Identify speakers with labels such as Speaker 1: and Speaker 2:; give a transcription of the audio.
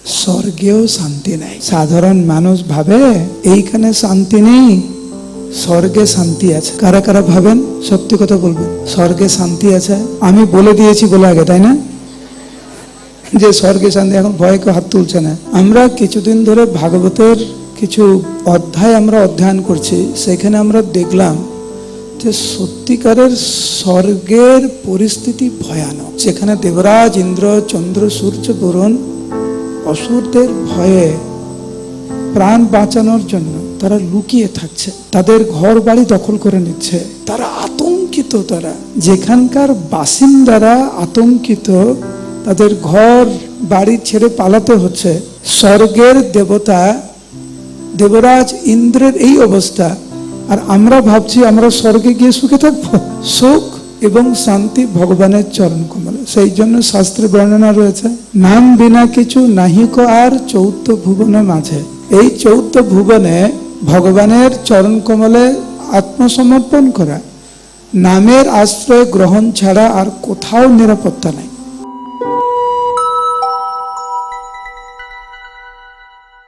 Speaker 1: স্বর্গেও শান্তি নাই। সাধারণ মানুষ ভাবে এইখানে শান্তি নেই, স্বর্গে শান্তি আছে। কারা কারা ভাবেন? সত্যি কথা বলবেন, স্বর্গে শান্তি আছে। আমি বলে দিয়েছি বলে আগে, তাই না, যে স্বর্গে শান্তি। এখন ভয়ে কেউ হাত তুলছে না। আমরা কিছুদিন ধরে ভাগবতের কিছু অধ্যায় আমরা অধ্যয়ন করছি, সেখানে আমরা দেখলাম যে সত্যিকারের স্বর্গের পরিস্থিতি ভয়ানক, যেখানে দেবরাজ, ইন্দ্র, চন্দ্র, সূর্য, বরুণ অসুরদের ভয়ে প্রাণ বাঁচানোর জন্য তারা লুকিয়ে থাকছে, তাদের ঘর বাড়ি দখল করে নিচ্ছে, তারা আতঙ্কিত। তারা যেখানকার বাসিন্দারা আতঙ্কিত, তাদের ঘর বাড়ি ছেড়ে পালাতে হচ্ছে। স্বর্গের দেবতা দেবরাজ ইন্দ্রের এই অবস্থা, আর আমরা ভাবছি আমরা স্বর্গে গিয়ে সুখে থাকবো। সুখ এবং শান্তি ভগবানের চরণ কমলে। সেই জন্য শাস্ত্রে বর্ণনা রয়েছে, নাম বিনা কিছু নাহিক আর চৌদ্দ ভুবনে মাঝে। এই চৌদ্দ ভুবনে ভগবানের চরণ কমলে আত্মসমর্পণ করা, নামের আশ্রয় গ্রহণ ছাড়া আর কোথাও নিরাপত্তা নাই।